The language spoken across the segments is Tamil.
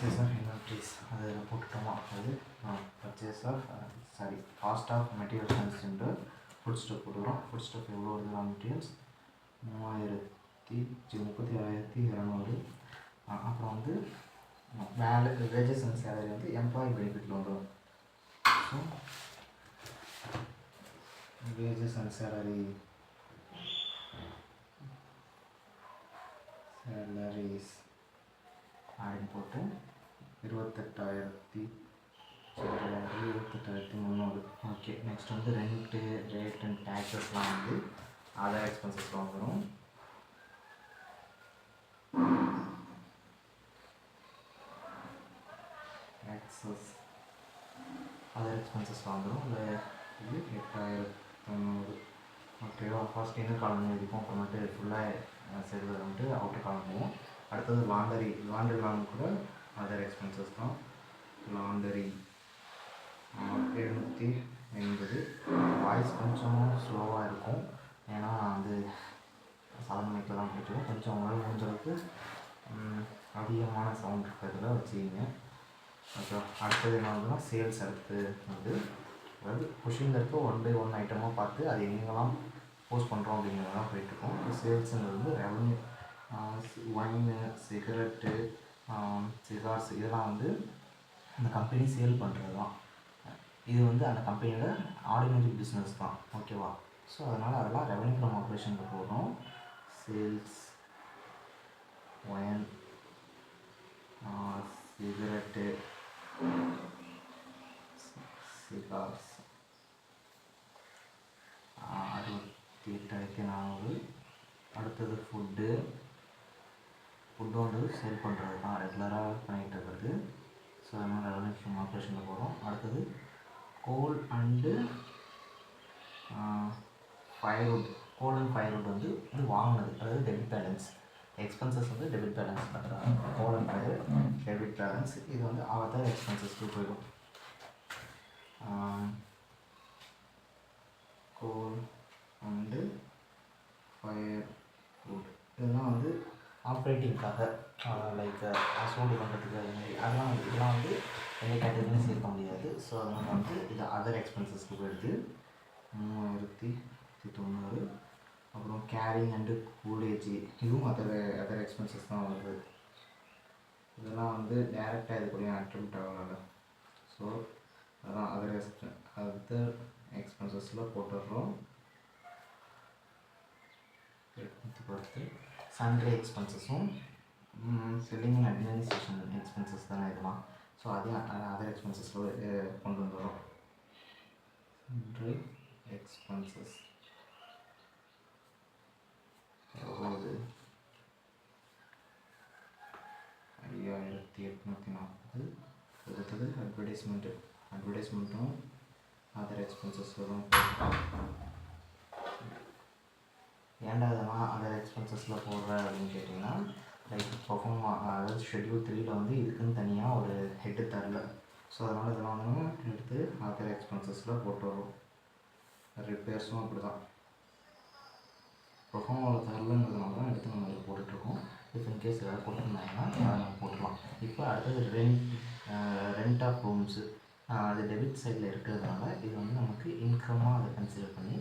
பர்ச்சேஸ் ஆஃப் இன்வென்ட்ரிஸ் அதில் போட்டுட்டோமா. அது purchase of cost of materials consumed food stock போட்டுக்கிறோம். ஃபுட் ஸ்டாக் எவ்வளோ வருது? Raw materials 37,200. அப்புறம் வந்து வேஜஸ் அண்ட் சேலரி வந்து எம்ப்ளாயி பெனிஃபிட்டில் வந்துடும். ஸோ வேஜஸ் அண்ட் சேலரிஸ் அப்படின்னு போட்டு 28,300. ஓகே, நெக்ஸ்ட் வந்து ரெண்ட்டு, ரேட் அண்ட் டேக்ஸஸ்லாம் வந்து அதர் எக்ஸ்பென்சஸ் வந்துடும். டேக்ஸஸ் அதர் எக்ஸ்பென்சஸ் வந்துடும். இல்லை இது 8,900. ஓகேவா? ஃபர்ஸ்ட் இன்னர் காலம் இருக்கும், அப்புறமேட்டு ஃபுல்லாக செல்வது வந்துட்டு அவுட்டர் காலம் போகும். அடுத்தது லாண்டரிலாம் கூட அதர் எக்ஸ்பென்சஸ் தான். லாண்டரி 780. வாய்ஸ் கொஞ்சம் ஸ்லோவாக இருக்கும், ஏன்னா வந்து சாதாரண மைக்கில் தான் பிடிச்சிடும். கொஞ்சம் உங்களால் முடிஞ்சளவுக்கு அதிகமான சவுண்ட் இருக்கிறதுல வச்சுக்கிங்க. ஓகே, அடுத்தது என்ன வந்துன்னா சேல்ஸ். அடுத்து வந்து அதாவது புஷிங்கில் இருக்க 1 by 1 ஐட்டமாக பார்த்து அது எங்கெல்லாம் போஸ்ட் பண்ணுறோம் அப்படிங்கிறதெல்லாம் போயிட்டுருக்கோம். சேல்ஸுங்கிறது வந்து ரெவன்யூ, ஒயினு, சிகரெட்டு, சிகார்ஸ் இதெல்லாம் வந்து அந்த கம்பெனி சேல் பண்ணுறது தான். இது வந்து அந்த கம்பெனியோட ஆர்டினரி பிஸ்னஸ் தான். ஓகேவா? ஸோ அதனால் அதெல்லாம் ரெவன்யூ ஃப்ரம் ஆப்ரேஷனுக்கு போகிறோம். Sales, wine, cigarette, cigars 68,400. அடுத்தது ஃபுட்டு வந்து சேல் பண்ணுறது தான், ரெகுலராக பண்ணிகிட்டு இருக்கிறது. ஸோ அதனால் ரெவன்யூ ஃப்ரம் ஆப்ரேஷனில் போகிறோம். அடுத்தது coal and firewood. Coal and firewood வந்து இது வாங்கினது, அதாவது டெபிட் பேலன்ஸ். எக்ஸ்பென்சஸ் வந்து டெபிட் பேலன்ஸ் பண்ணுறாங்க. Coal and fire debit balance. இது வந்து அதர் எக்ஸ்பென்சஸ்க்கு போயிடும். கோல் அண்டு ஃபயர்வுட் இதெல்லாம் வந்து ஆப்ரேட்டிங்காக, லைக் சூடு பண்ணுறதுக்கு அது மாதிரி இதெல்லாம் வந்து எந்த கேட்டகரியும் சேர்க்க முடியாது. ஸோ அதனால் வந்து இது அதர் எக்ஸ்பென்சஸ்க்கு போயிடுது. 3,900. அப்புறம் கேரிங் அண்டு கூலேஜ், இதுவும் அதர் எக்ஸ்பென்சஸ் தான் வருது. இதெல்லாம் வந்து டேரெக்டாக இது கூட அட்ரிபியூட் ஆகல. ஸோ அதெல்லாம் அதர் எக்ஸ்பென்சஸில் போட்டுடுறோம். 810. சன்ட்ரி எக்ஸ்பென்சஸும் செல்லிங் அண்ட் அட்மினிஸ்ட்ரேஷன் எக்ஸ்பென்சஸ் தானே இதெல்லாம். ஸோ அதையும் அதர் எக்ஸ்பென்சஸில் கொண்டு வந்துடும். சன்ட்ரி எக்ஸ்பென்சஸ் எவ்வளவு? 5,840. அடுத்தது அட்வர்டைஸ்மெண்ட்டும் அதர் எக்ஸ்பென்சஸில் தான் போட்டுருக்கோம். ஏன்டா அதெல்லாம் அதர் எக்ஸ்பென்சஸில் போடுற அப்படின்னு கேட்டிங்கன்னா, லைக் பர்ஃபார்ம் அதாவது ஷெட்யூல் 3ல் வந்து இதுக்குன்னு தனியாக ஒரு ஹெட்டு தரல. ஸோ அதனால் இதெல்லாம் வந்து எடுத்து அதர் எக்ஸ்பென்சஸில் போட்டு வரும். ரிப்பேர்ஸும் அப்படி தான் பர்ஃபார்மில் தரலங்கிறதுனால தான் எடுத்து நம்ம இதில் போட்டுட்ருக்கோம். இஃப் இன்கேஸ் ஏதாவது போட்டுருந்தாங்கன்னா அதை நம்ம போட்டுடலாம். இப்போ அடுத்தது ரெண்ட் ஆஃப் ரூம்ஸு. அது டெபிட் சைடில் இருக்கிறதுனால இது வந்து நமக்கு இன்கம்மாக அதை கன்சிடர் பண்ணி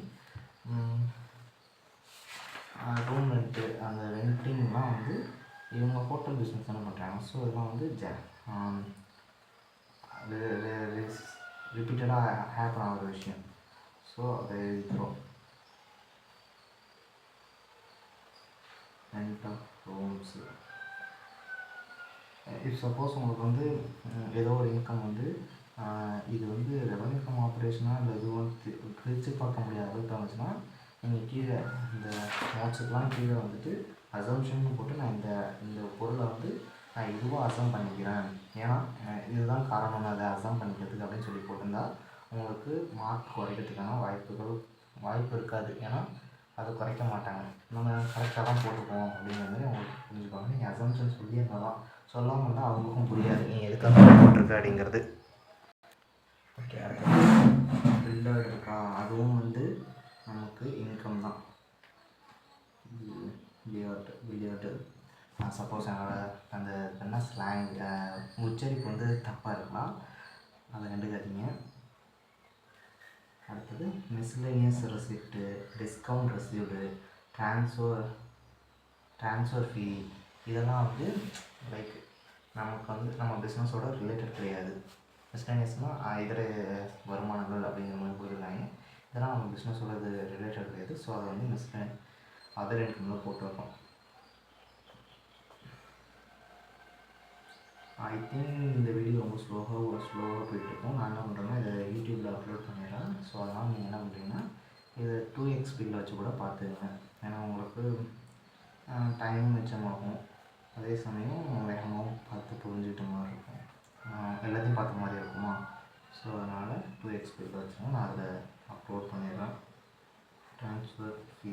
ரூம் ரெண்ட்டு, அந்த ரெண்டிங்லாம் வந்து இவங்க ஹோட்டல் பிஸ்னஸ் தானே பண்ணுறாங்க. ஸோ இதெல்லாம் வந்து ரிப்பீட்டடாக ஹேப்பன் ஆகிற விஷயம். ஸோ அதை எழுதிக்கிறோம். Rent of rooms. If suppose உங்களுக்கு வந்து ஏதோ ஒரு இன்கம் வந்து இது வந்து ரெவன்யூ ஃப்ரம் ஆப்ரேஷனாக இல்லை இது வந்து பிரித்து பார்க்க முடியாத அளவுக்கு இருந்துச்சுன்னா, நீங்கள் கீழே இந்த நோட்ஸுக்கெலாம் கீழே வந்துட்டு அசம்ஷன் போட்டு நான் இந்த பொருளை வந்து நான் இதுவாக அசம் பண்ணிக்கிறேன், ஏன்னா இதுதான் காரணம் அதை அசம் பண்ணிக்கிறதுக்கு அப்படின்னு சொல்லி போட்டிருந்தா உங்களுக்கு மார்க் குறைக்கிறதுக்கான வாய்ப்பு இருக்காது. ஏன்னா அது குறைக்க மாட்டாங்க. நம்ம கரெக்டாக தான் போட்டுப்போம் அப்படிங்கிற மாதிரி அவங்களுக்கு புரிஞ்சுப்பாங்க. நீங்கள் அசம்ஷன் சொல்லியிருந்தால் தான், சொல்லாமல் இருந்தால் அவங்களுக்கும் புரியாது நீங்கள் எதுக்காக போட்டிருக்க அப்படிங்கிறது. ஓகே, அடுத்தது பில்டர்டு இருக்கா, அதுவும் வந்து நமக்கு இன்கம் தான். பில்லியார்டு சப்போஸ் என்னோட அந்த என்ன ஸ்லாங் உச்சரிப்பு வந்து தப்பாக இருக்கலாம், அதை கண்டுக்காதீங்க. அடுத்தது மிஸ்லேனியஸ் ரெசிப்ட்டு, டிஸ்கவுண்ட் ரெசிப்டு, ட்ரான்ஸ்ஃபர் ஃபீ, இதெல்லாம் வந்து லைக் நமக்கு வந்து நம்ம பிஸ்னஸோட ரிலேட்டட் கிடையாது. மிஸ்லேனியஸ்னால் இதர வருமானங்கள் அப்படிங்கிற மாதிரி போயிருக்காங்க. இதெல்லாம் நம்ம பிஸ்னஸோட இது ரிலேட்டட் கிடையாது. ஸோ அதை வந்து அதர் இன்கமில் போட்டு வைப்போம். ஐ திங்க் இந்த வீடியோ ரொம்ப ஸ்லோவாக போயிட்டுருக்கும். நான் என்ன பண்ணுறேன்னா இதை யூடியூப்பில் அப்லோட் பண்ணிடுறேன். ஸோ அதனால் நீங்கள் என்ன பண்ணுறீங்கன்னா இதை 2x ஸ்பீடில் வச்சு கூட பார்த்துக்குங்க. ஏன்னா உங்களுக்கு டைமும் மிச்சமாகும், அதே சமயம் வேகமாகவும் பார்த்து புரிஞ்சுக்கிட்ட மாதிரி இருக்கும், எல்லாத்தையும் பார்த்த மாதிரி இருக்குமா. ஸோ அதனால் 2x ஸ்பீடில் வச்சுருங்க. நான் அதில் அப்லோட் பண்ணிடுறேன். ட்ரான்ஸ்ஃபர் ஃபீ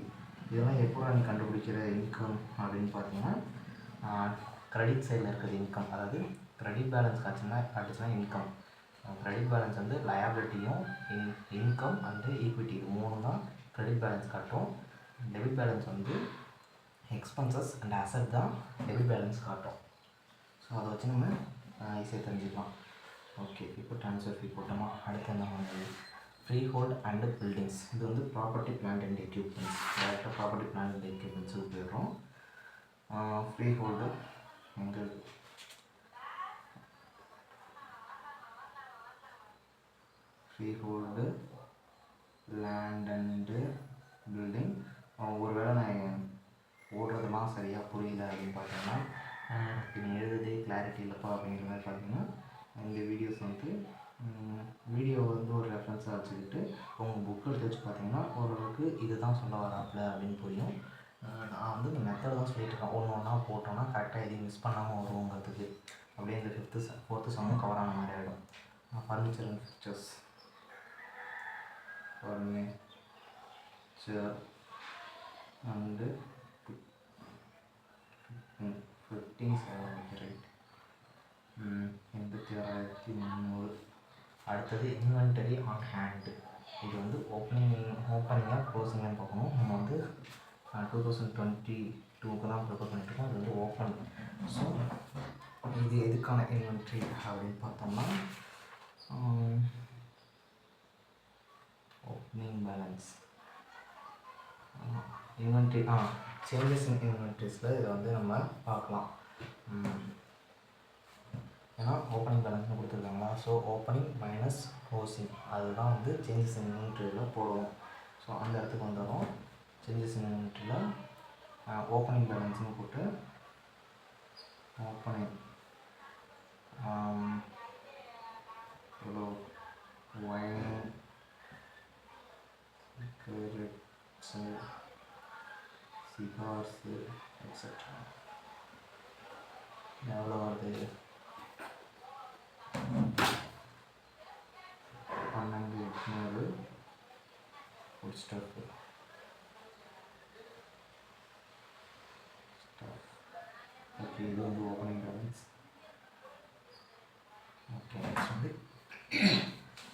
இதெல்லாம் எப்போ நீ கண்டுபிடிக்கிற இன்கம் அப்படின்னு பார்த்தீங்கன்னா கிரெடிட் சைடில் இருக்கிறது இன்கம், அதாவது கிரெடிட் பேலன்ஸ் காட்டுச்சுன்னா இன்கம். கிரெடிட் பேலன்ஸ் வந்து லயபிலிட்டியும் இன்கம் அண்டு ஈக்விட்டி இது 3 தான் கிரெடிட் பேலன்ஸ் காட்டும். டெபிட் பேலன்ஸ் வந்து எக்ஸ்பென்சஸ் அண்ட் அசட் தான் டெபிட் பேலன்ஸ் காட்டும். ஸோ அதை வச்சு நம்ம ஈஸியாக தெரிஞ்சுக்கலாம். ஓகே, இப்போ ட்ரான்ஸ்ஃபர் ஃபீ போட்டோமா. அடுத்து என்ன வந்து ஃப்ரீ ஹோல்ட் அண்டு பில்டிங்ஸ். இது வந்து ப்ராப்பர்ட்டி பிளான்ட் அண்ட் எக்யூப்மெண்ட்ஸ். டேரெக்டாக ப்ராப்பர்ட்டி பிளான்ட் அண்ட் எக்யூப்மெண்ட்ஸுக்கு போயிடுறோம். ஃப்ரீ ஹோல்டு எங்கே free hold land and building. ஒருவேளை நான் ஓடுறதெல்லாம் சரியாக புரியல அப்படின்னு பார்த்தீங்கன்னா, நீ எழுதுதே கிளாரிட்டி இல்லைப்பா அப்படிங்கிற மாதிரி பார்த்தீங்கன்னா, இந்த வீடியோஸ் வந்து வீடியோ வந்து ஒரு ரெஃபரன்ஸாக வச்சுக்கிட்டு உங்கள் புக் எடுத்து வச்சு பார்த்தீங்கன்னா ஓரளவுக்கு இது தான் சொல்ல வராப்புல அப்படின்னு புரியும். நான் வந்து இந்த மெத்தட் தான் சொல்லிட்டுருக்கேன். ஒன்று ஒன்றா போட்டோன்னா கரெக்டாக எதையும் மிஸ் பண்ணாமல் வருவோங்கிறதுக்கு. அப்படியே இந்த 4th சம்மும் கவர் ஆன மாதிரி ஆகிடும். Furniture and fixtures, furniture and fittings right 86,300. அடுத்தது இன்வென்டரி ஆன் ஹேண்டு. இது வந்து ஓப்பனிங்காக க்ளோசிங்காக பார்க்கணும். நம்ம வந்து 2022க்கு தான் ப்ரிப்பேர் பண்ணிட்டுருக்கோம். அது வந்து ஓப்பன். ஸோ இது எதுக்கான இன்வென்ட்ரி அப்படின்னு பார்த்தோம்னா opening balance inventory changes in இன்வென்ட்ரிஸில் இதை வந்து நம்ம பார்க்கலாம். ஏன்னா ஓப்பனிங் பேலன்ஸ்னு கொடுத்துருக்காங்களா. ஸோ ஓப்பனிங் மைனஸ் க்ளோசிங் அதுதான் வந்து சேஞ்சஸ் இன் இன்வென்ட்ரியில் போடுவோம். ஸோ அந்த இடத்துக்கு வந்துடும். சேஞ்சஸ் இன் இன்வென்ட்ரியில் ஓப்பனிங் பேலன்ஸ்னு போட்டு ஓப்பனிங் ஒயின் சிகார்ஸு எக்ஸட்ரா எவ்வளோ வருது 12,800 ஃபுட் ஸ்டாக்கு. ஓகே, இது வந்து ஓப்பனிங் பேலன்ஸ். ஓகே, நெக்ஸ்ட் வந்து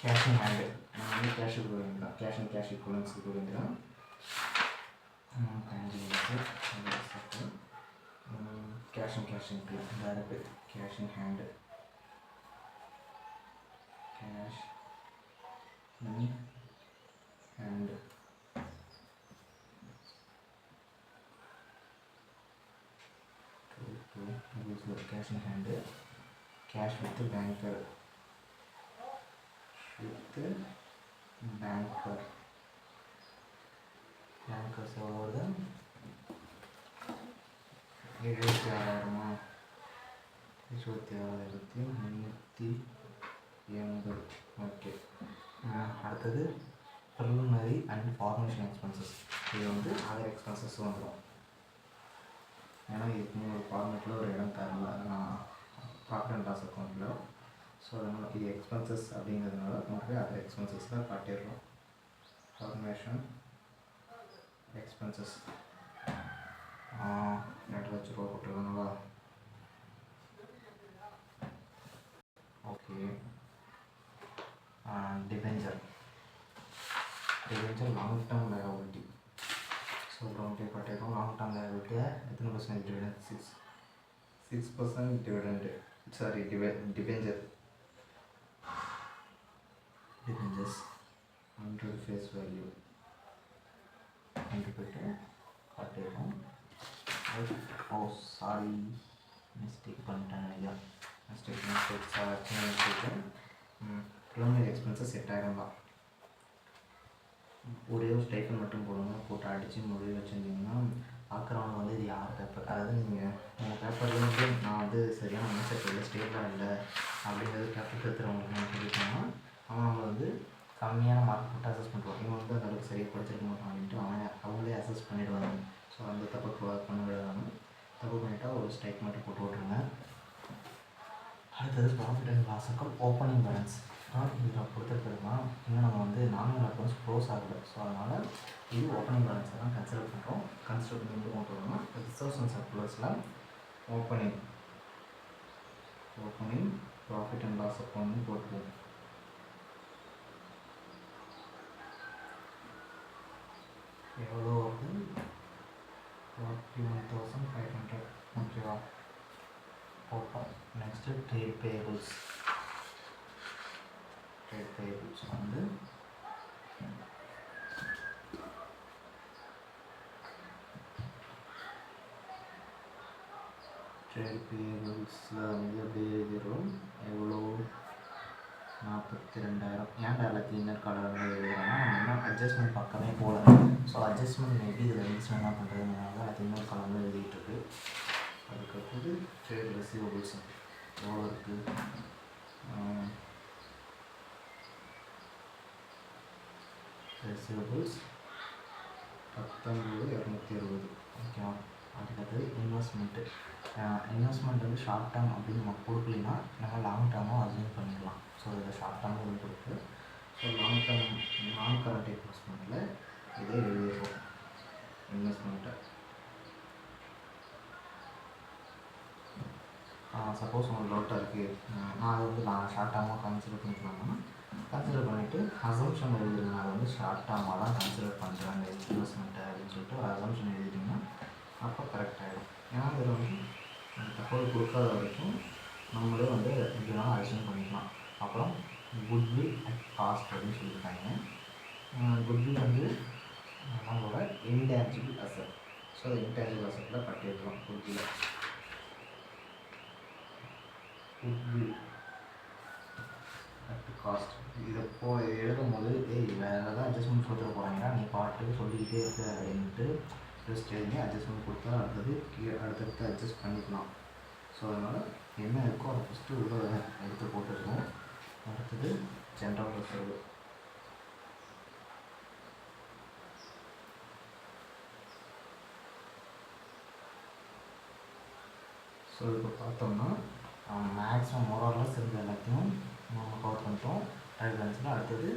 கேஷ் இன் ஹேண்டு. நான் வந்து cash equivalent cash and cash equivalents equivalent தான். Cash and cash include direct cash in hand. Cash in hand cash in hand, cash with the banker, bankers over the 26,380. Okay, அடுத்தது ப்ரிலிமினரி அண்ட் ஃபார்மேஷன் எக்ஸ்பென்சஸ். இது வந்து அதர் எக்ஸ்பென்சஸ் வந்துடும். ஏன்னா இதுக்கு ஒரு ஃபார்மேட்டில் ஒரு இடம் தரல நான் ப்ராஃபிட் அண்ட் லாஸ் அக்கௌண்ட்டில். ஸோ அதனால் இது எக்ஸ்பென்சஸ் அப்படிங்கிறதுனால நமக்கு அதர் எக்ஸ்பென்சஸில் காட்டிடுறோம். ஃபார்மேஷன் எக்ஸ்பென்சஸ் 2 லட்ச ரூபா போட்டுருக்காங்களா. Okay, debenture long term liability. So ப்ராமட்டே காட்டிடுறோம். லாங் டேர்ம் லயபிலிட்டியை எத்தனை % dividend 6% dividend, sorry, debentures 100 face value போய்ட்டு காட்டிடுறோம். ஓ சாரி, மிஸ்டேக் பண்ணிட்டேன் ஐயா. மிஸ்டேக் ப்ரிலிமினரி எக்ஸ்பென்சஸ் 8000 தான். ஒரே ஒரு ஸ்டைஃபன் மட்டும் போடுங்க, போட்டு அடித்து முடிவு வச்சுருந்தீங்கன்னா பார்க்குறவங்க வந்து இது யார் பேப்பர், அதாவது நீங்கள் உங்கள் பேப்பர்லேருந்து நான் வந்து சரியான மைண்ட் இல்லை, ஸ்டேபிளாக இல்லை அப்படிங்கிறது பேப்பர் எடுத்துகிறவங்களுக்கு நான் சொல்லிட்டோம்னா அவன் நம்மளை வந்து கம்மியான மார்க் போட்டு அசஸ் பண்ணுவான். இவன் வந்து அந்த அளவுக்கு சரியாக படிச்சிருக்க மாட்டான் அப்படின்ட்டு அவங்களே அசஸ் பண்ணிவிடுவாங்க. ஸோ அந்த தப்பு பண்ண விடாமல் தப்பு பண்ணிட்டா ஒரு ஸ்ட்ரைக் மட்டும் போட்டு விட்ருங்க. அடுத்தது profit and loss account opening balance இதில் கொடுத்துருக்குறதுனா இன்னும் நம்ம வந்து நாமினல் அக்கௌண்ட்ஸ் க்ளோஸ் ஆகலை. ஸோ அதனால் இது ஓப்பனிங் பேலன்ஸை தான் கன்சிடர் பண்ணுறோம். கன்சிடர் பண்ணி வந்து கொண்டு வரணும்னா ரிசர்வ்ஸ் அண்ட் சர்க்குலர்ஸில் opening profit and loss account போட்டுருவோம். எவ்வளோ வந்து 41,500 ஓகேவா போட்டோம். நெக்ஸ்ட்டு ட்ரேட் பேயபிள்ஸ் வந்து ட்ரேட் பேயபிள்ஸில் வந்து அப்படியே எழுதிடுறோம். எவ்வளோ 42,000. ஏன்டா எல்லாத்தையும் இன்னர் காலரில் எழுதுறோன்னா நம்ம இன்னும் அட்ஜஸ்ட்மெண்ட் பக்கமே போகல. ஸோ அட்ஜஸ்ட்மெண்ட் மேபி இதில் இருந்துச்சுன்னா என்ன பண்ணுறதுனால அது இன்னொரு காலரில் எழுதிட்டுருக்கு. அதுக்கடுத்தது ட்ரேட் ரிசீவபிள்ஸ் எவ்வளோ இருக்குது, ரிசீவபிள்ஸ் 19,260 ஓகேவா. அதுக்கடுத்தது இன்வெஸ்ட்மெண்ட் வந்து ஷார்ட் டேர்ம் அப்படின்னு நம்ம கொடுக்கலைன்னா நம்ம லாங் டேர்மும் அசைன் பண்ணிக்கலாம். ஸோ இதில் ஷார்ட் டேர்மும் இது கொடுத்து ஸோ லாங் டேர்ம் நான் கரண்ட் இன்வெஸ்ட்மெண்ட்டில் இதே எழுதிடுவோம். இன்வெஸ்ட்மெண்ட்டை சப்போஸ் உங்களுக்கு டவுட்டாக இருக்குது, நான் அது வந்து நான் ஷார்ட் டேர்மாக கன்சிடர் பண்ணிக்கலாம்னா கன்சிடர் பண்ணிவிட்டு அசம்ஷன் எழுதிடுங்க. அதை வந்து ஷார்ட் டேர்மாக தான் கன்சிடர் பண்ணுறேன் இந்த இன்வெஸ்ட்மெண்ட்டை அப்படின்னு சொல்லிட்டு ஒரு அசம்ஷன் எழுதிட்டிங்கன்னா அப்போ கரெக்ட் ஆகிடும். ஏன்னா இதில் வந்து தகவல் கொடுக்காத வரைக்கும் நம்மளே வந்து எப்படினா அசைன் பண்ணிக்கலாம். அப்புறம் குட்வில் அட் காஸ்ட் அப்படின்னு சொல்லியிருக்காங்க. குட்வில் வந்து நம்மளோட இன்டேஞ்சிபிள் அசட். ஸோ அது இன்டேஞ்சிபிள் அசட்டில் கட்டியிருக்கலாம். Goodwill at cost. இதை எழுதும் போது வேறு ஏதாவது அட்ஜஸ்ட்மெண்ட் கொடுத்துட போகிறாங்கன்னா நீ பாட்டுக்கு சொல்லிக்கிட்டே இருக்க அப்படின்ட்டு ஜஸ்ட் எழுதி அட்ஜஸ்ட்மெண்ட் கொடுத்தா அடுத்தடுத்து அட்ஜஸ்ட் பண்ணிக்கலாம். ஸோ அதனால் என்ன இருக்கோ அதை ஃபஸ்ட்டு உள்ள எடுத்து போட்டுருக்கோம். அடுத்தது ஜென்ரல் ரிசர்வ். ஸோ இப்போ பார்த்தோம்னா மேக்ஸிமம் மோரலஸ் இருந்த எல்லாத்தையும் நம்ம கவர் பண்ணிட்டோம் ட்ரையல் பேலன்ஸில். அடுத்தது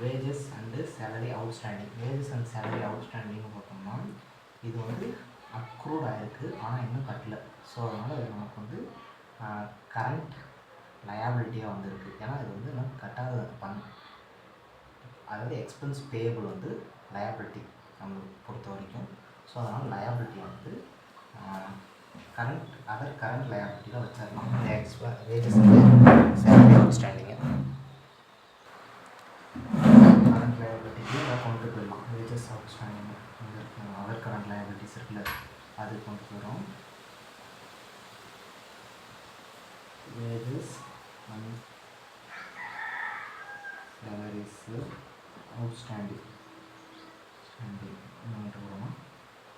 wages and salary outstanding. Wages and salary அவுட்ஸ்டாண்டிங்னு பார்த்தோம்னா இது வந்து அக்ரூட் ஆகிருக்கு ஆனால் இன்னும் கட்டலை. ஸோ அதனால் இது நமக்கு வந்து கரண்ட் லயபிலிட்டியாக வந்துருக்கு. ஏன்னா இது வந்து இன்னும் கட்டாத அதாவது எக்ஸ்பென்ஸ் பேயபிள் வந்து லயபிலிட்டி நம்மளுக்கு பொறுத்த வரைக்கும். ஸோ அதனால் லயபிலிட்டி வந்து கரண்ட் லயபிலிட்டியில் வச்சிடலாம். வேஜஸ் சேலரி அவுட்ஸ்டாண்டிங்கு கரண்ட் லயபிலிட்டிக்கு எல்லாம் கொண்டு போயிடலாம். வேஜஸ் அவுட்ஸ்டாண்டிங் வந்து அதர் கரண்ட் லயபிலிட்டிஸ் இருக்குல்ல, அது கொண்டு போயிடும். வேஜஸ் அண்ட் சேலரிஸ் அவுட்ஸ்டாண்டிங் பண்ணிட்டு போகிறோம்.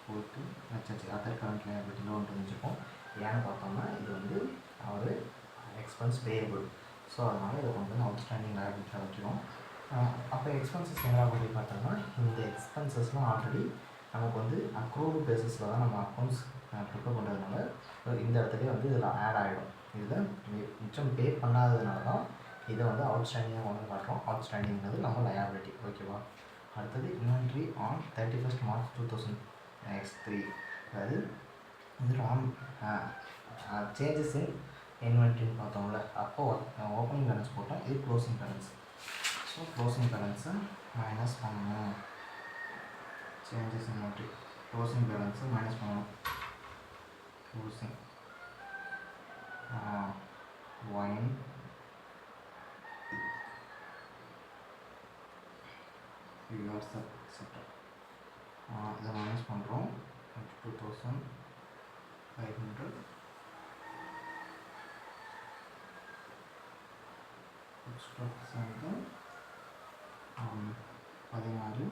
போட்டு வச்சாச்சு. அதர் கரண்ட் லயபிலிட்டியில் ஒன்று வச்சுப்போம். ஏன்னு பார்த்தோம்னா இது வந்து ஒரு எக்ஸ்பென்ஸ் பேயபிள். ஸோ அதனால் இதை கொண்டு வந்து அவுட்ஸ்டாண்டிங் லயபிலிட்டியில் வைக்கிறோம். அப்போ எக்ஸ்பென்சஸ் எங்கெல்லாம் கொண்டு போய் பார்த்தோம்னா இந்த எக்ஸ்பென்சஸ்லாம் ஆல்ரெடி நமக்கு வந்து அக்ரூடு பேசிஸில் தான் நம்ம அக்கௌண்ட்ஸ் ப்ரிப்பேர் பண்ணுறதுனால இந்த இடத்துலேயே வந்து இதில் ஆட் ஆகிடும். இதில் மிச்சம் பே பண்ணாததுனால தான் இதை வந்து அவுட்ஸ்டாண்டிங்காக கொண்டு காட்டுறோம். அவுட்ஸ்டாண்டிங்கிறது நம்ம லயபிலிட்டி. ஓகேவா. அடுத்தது இன்வென்ட்ரி ஆன் 31st March 2003. அதாவது இது சேஞ்சஸ் இன் இன்வென்ட்ரின்னு பார்த்தோம்ல, அப்போது ஓப்பனிங் பேலன்ஸ் போட்டோம். இது க்ளோசிங் பேலன்ஸ். ஸோ க்ளோசிங் பேலன்ஸை மைனஸ் பண்ணணும். சேஞ்சஸ் இன்வென்ட்ரி க்ளோசிங் பேலன்ஸை மைனஸ் பண்ணணும். Closing wine yours etcetera. இதை மைனஸ் பண்ணுறோம். 22,500 எக்ஸ்ட்ரா வந்து 16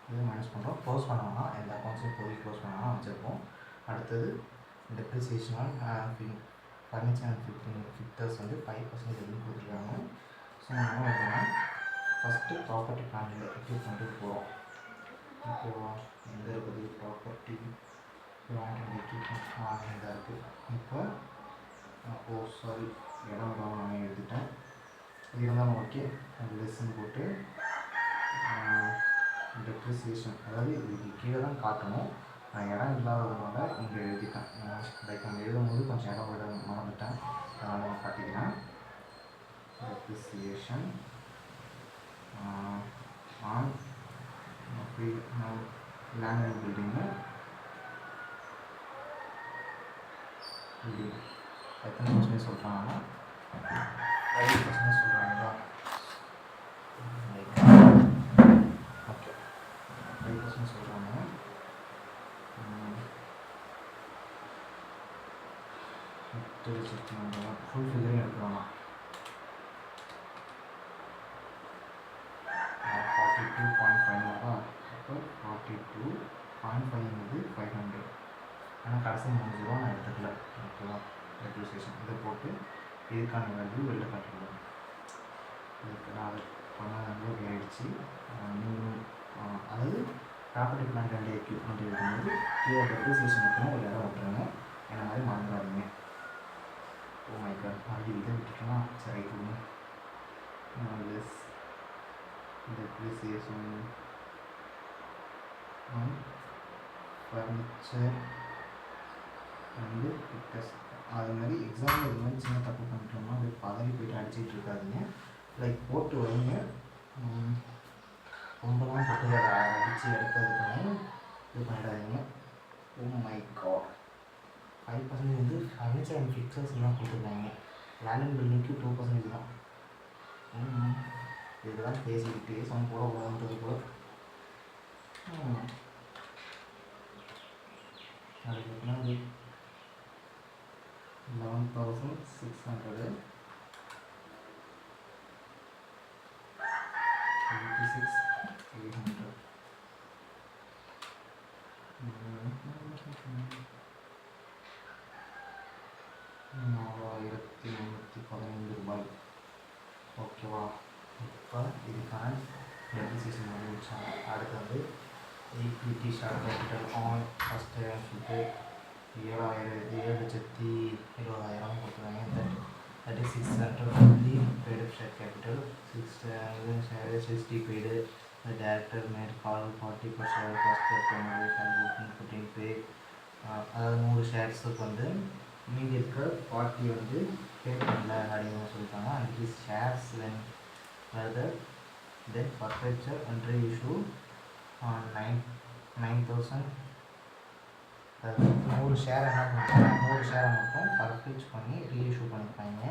இதை மைனஸ் பண்ணுறோம். க்ளோஸ் பண்ணோம்னா எல்லா அக்கௌண்ட்ஸையும் போய் க்ளோஸ் பண்ணோம்னா வச்சுருப்போம். அடுத்தது டெப்ரிசியேஷன் ஃபர்னிச்சர் அண்ட் ஃபிட்டர்ஸ் வந்து 5% எதுவும் கொடுத்துருக்காங்க. ஸோ நம்ம எப்படின்னா ஃபஸ்ட்டு ப்ராப்பர்ட்டி பிளானில் கிளிக் பண்ணிட்டு போகிறோம். ஓகேவா, எங்கே இருக்குது ப்ராப்பர்ட்டி இதாக இருக்குது. இப்போ சாரி இடம் நான் எழுதிட்டேன். இது இருந்தாலும் ஓகே. லெஸ்ஸுன்னு போட்டு டெப்ரிசியேஷன், அதாவது இதுக்கு கீழே தான் காட்டணும். நான் இடம் இல்லாததுனால இங்கே எழுதிட்டேன். லைக் நம்ம எழுதும்போது கொஞ்சம் இடம் விட மறந்துட்டேன், அதனால் நான் காட்டிக்கிறேன். டெப்ரிசியேஷன் ஆன் லேண்ட் அண்ட் பில்டிங்கு எத்தனை பர்சன்டேஜ் சொல்கிறாங்கன்னா 5% சொல்கிறாங்களா? ஓகே, 5% சொல்கிறாங்க. ஃபுல் ஃபிகரையும் எடுக்கிறோம்னா 42.5 அப்போ 42.5 500. ஆனால் கடைசி 3 ரூபா நான் எடுத்துக்கல. ஓகேவா, டெப்ரிசியேஷன் இதை போட்டு இதுக்கான வேல்யூ வெளில காட்டிடுவோம். இதுக்கு நான் அதை பண்ண ஆயிடுச்சு. அதாவது ப்ராப்பர்ட்டி பிளான் 2 எக்யூப்மெண்ட் இருக்கும்போது கீழே டெப்ரிசியேஷன் இருக்கணும், ஒரு இடம் விட்டுருங்க. என்ன மாதிரி மறந்துடாதீங்க. ஓ மை காட், மறுபடியும் இதை விட்டுட்டோம்னா சரி கொடுங்க. டெப்ரிசியேஷன் ஃபர்னிச்சர் வந்து ஃபிட்டர்ஸ். அது மாதிரி எக்ஸாம்பிள் இது மாதிரி சின்ன தப்பு பண்ணிட்டோம்னா அப்படி பதவி போய்ட்டு அடிச்சுட்டு இருக்காதிங்க. லைக் போட்டு வைங்க, ரொம்பலாம் போட்டு அதை அடித்து எடுக்கிறதுக்கு இது பண்ணிடாதீங்க. ஓ மை காட், 5% வந்து ஃபர்னிச்சர் அண்ட் ஃபிக்சர்ஸ் எல்லாம் கொடுத்துருக்காங்க. லேண்ட் அண்ட் பில்டிங்க்கு 2% தான். இதெல்லாம் பேசிக்கிட்டே சம் போட போகன்றது கூட. அதுக்கு பின்னாடி 11,600 86,800 4,315 ரூபாய். ஓகேவா, இப்போ இதுக்கான டெப்ரிசியேஷன் முடிச்சாங்க. அடுத்து வந்து equity share capital on first சொல்லிட்டு 7,20,000 கொடுத்துருவாங்க. 36,000 paid share capital, 60 paid. Director made call 40 per share first share booking 15 pay. அதாவது 100 ஷேர்ஸுக்கு வந்து மீதி இருக்கிற 40 வந்து பே பண்ணல அப்படின்னு சொல்லிட்டாங்க. And this shares when further then forfeiture and issue 9,000. 100 share என்ன பண்ணுறாங்க, 100 ஷேரை மட்டும் பர்ஃபெக்ட் பண்ணி ரீஇஷ்யூ பண்ணியிருக்காங்க.